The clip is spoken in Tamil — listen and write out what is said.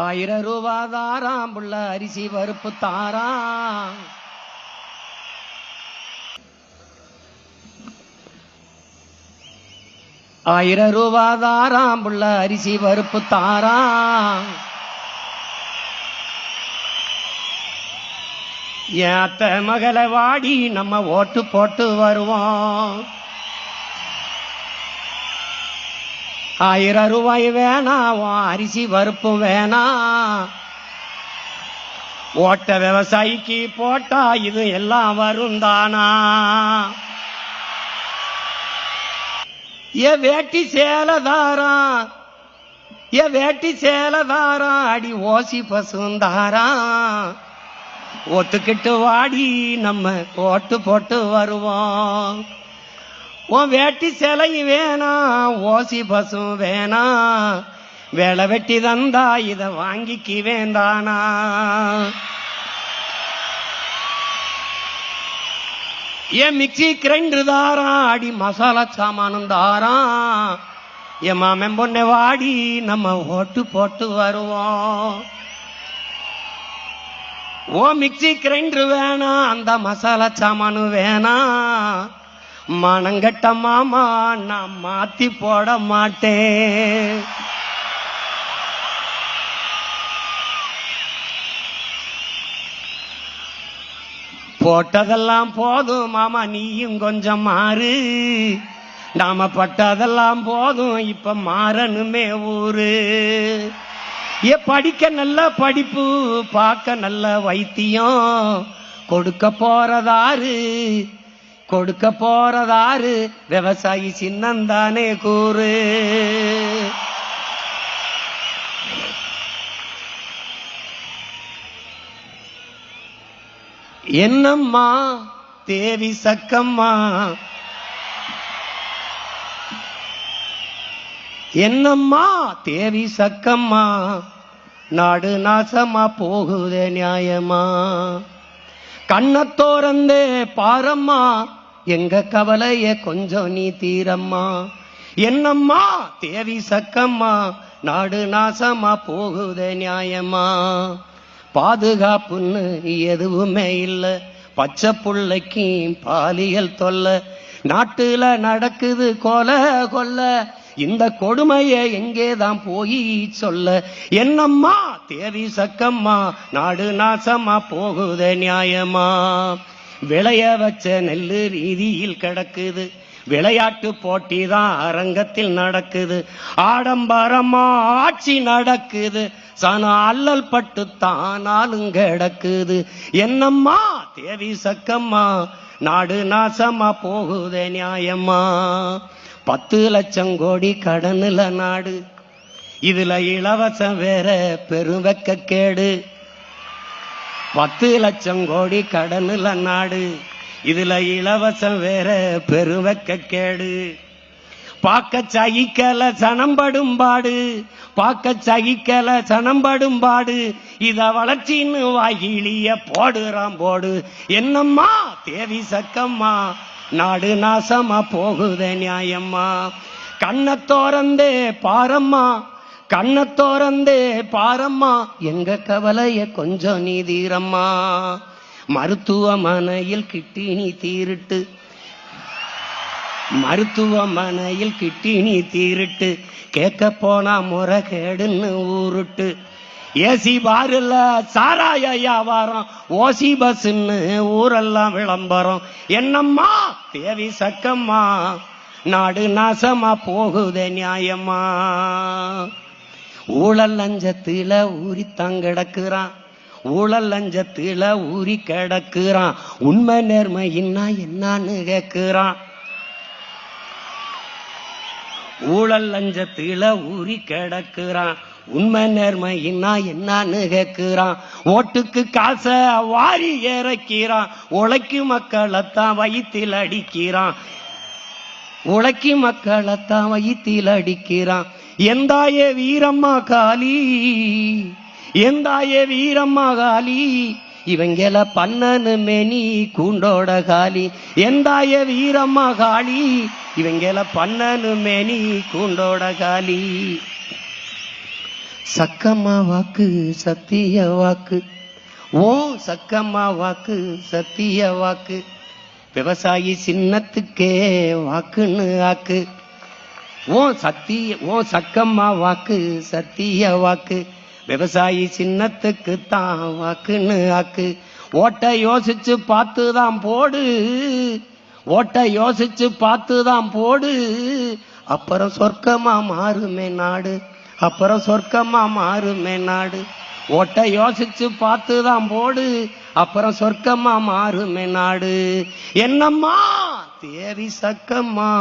1000 ரூபா தாராம் புள்ள அரிசி பருப்பு தாராம். ஆயிரம் ரூபா தாராம் புள்ள அரிசி பருப்பு தாராம். ஏத்த மகளை வாடி நம்ம ஓட்டு போட்டு வருவோம். 1000 ரூபாய் வேணாம், அரிசி பருப்பு வேணாம். ஓட்ட விவசாயிக்கு போட்டா இது எல்லாம் வரும் தானா? ஏ வேட்டி சேலதாராம், ஏ வேட்டி சேலதாராம், அடி ஓசி பசுந்தாராம். ஒத்துக்கிட்டு வாடி நம்ம ஓட்டு போட்டு வருவோம். உன் வேட்டி சேலை வேணாம், ஓசி பசும் வேணாம். வேலை வெட்டி தந்தா இத வாங்கிக்கு வேண்டானா? ஏன் மிக்சி கிரைண்டர் தாராம், அடி மசாலா சாமானும் தாராம். என் மாமன் பொண்ணை வாடி நம்ம ஓட்டு போட்டு வருவோம். ஓ மிக்சி கிரைண்டர் வேணாம், அந்த மசாலா சாமானு வேணாம். மனங்கட்ட மாமா நான் மாத்தி போட மாட்டேன். போட்டதெல்லாம் போதும் மாமா, நீயும் கொஞ்சம் மாறு. நாம பட்டதெல்லாம் போதும், இப்ப மாறணுமே ஊரு. ஏ படிக்க நல்ல படிப்பு, பார்க்க நல்ல வைத்தியம். கொடுக்க போறதாரு, கொடுக்க போறதாரு, விவசாயி சின்னந்தானே கூறு. என்னம்மா தேவி சக்கம்மா, என்னம்மா தேவி சக்கம்மா, நாடு நாசமா போகுதே நியாயமா? கண்ணத்தோரந்தே பாரம்மா, எங்க கவலைய கொஞ்சம் நீ தீரம்மா. என்னம்மா தேவி சக்கம்மா, நாடு நாசமா போகுதே நியாயமா? பாதுகாப்புன்னு எதுவுமே இல்ல, பச்சை புள்ளைக்கு பாலியல் தொல்ல. நாட்டுல நடக்குது கொலை கொல்ல, இந்த கொடுமைய எங்கேதான் போய் சொல்ல? என்னம்மா தேவி சக்கம்மா, நாடு நாசமா போகுதே நியாயமா? விளைய வச்ச நெல்லு ரீதியில் கிடக்குது, விளையாட்டு போட்டி தான் அரங்கத்தில் நடக்குது. ஆடம்பரமா ஆட்சி நடக்குது, சன அல்லல் பட்டு தானாலும் கிடக்குது. என்னம்மா தேவி சக்கம்மா, நாடு நாசமா போகுதே நியாயமா? 10 லட்சம் கோடி கடனுல நாடு, இதுல இலவசம் வேற பெருவெக்க கேடு. 10 லட்சம் கோடி கடனுல நாடு, இதுல இலவசம் வேற பெருவெக்க கேடு. பாக்க சகிக்கல சனம்படும் பாடு, பாக்க சகிக்கல சனம்படும் பாடு. இத வளர்ச்சின்னு வாயிலிய போடுறான் போடு. என்னம்மா தேவி சக்கம்மா, நாடு நாசமா போகுதே நியாயம்மா? கண்ணத்தோரந்தே பாரம்மா, கண்ணத்தோரந்தே பாரம்மா, எங்க கவலைய கொஞ்சம் நீ தீரம்மா. மருத்துவமனையில் கிட்டினி தீருட்டு, மருத்துவமனையில் கிட்டினி தீருட்டு, கேட்க போனா முறைகேடுன்னு ஊருட்டு. ஏசி பாருல சாராய வியாபாரம், ஓசி பஸ்ன்னு ஊரெல்லாம் விளம்பரம். என்னம்மா தேவி சக்கம்மா, நாடு நாசமா போகுதே நியாயமா? ஊழல் லஞ்சத்தில ஊறித்தான் கிடக்குறான், ஊழல் லஞ்சத்தில ஊறி கிடக்குறான். உண்மை நேர்மையின்னா என்னன்னு கேட்கிறான். ஊழல் லஞ்சத்தில ஊறி கிடக்குறான், உண்மை நேர்மையின்னா என்னன்னு கேட்கிறான். ஓட்டுக்கு காசை வாரி இறக்கிறான், உழைக்கு மக்களைத்தான் வயிற்றில் அடிக்கிறான், உழைக்கு மக்களைத்தான் வயிற்றில் அடிக்கிறான். எந்தாயே வீரம்மா காளி, எந்தாயே வீரம்மா காளி, இவங்கள பண்ணனு மேனி கூண்டோட காளி. எந்தாய வீரம்மா காளி, இவங்கள பண்ணனு மேனி கூண்டோட காளி. சக்கம்மா வாக்கு சத்திய வாக்கு, ஓ சக்கம்மா வாக்கு சத்திய வாக்கு, விவசாயி சின்னத்துக்கே வாக்குன்னு ஆக்கு. ஓ சக்கம்மா வாக்கு சத்திய வாக்கு, விவசாயி சின்னத்துக்கு தான் வாக்குன்னு ஆக்கு. ஓட்ட யோசிச்சு பார்த்துதான் போடு, ஓட்ட யோசிச்சு பார்த்துதான் போடு, அப்புறம் சொர்க்கமா மாறுமே நாடு, அப்புறம் சொர்க்கமா மாறுமே நாடு. ஓட்ட யோசிச்சு பார்த்துதான் போடு, அப்புறம் சொர்க்கமா மாறுமே நாடு. என்னம்மா தேவி சக்கம்மா.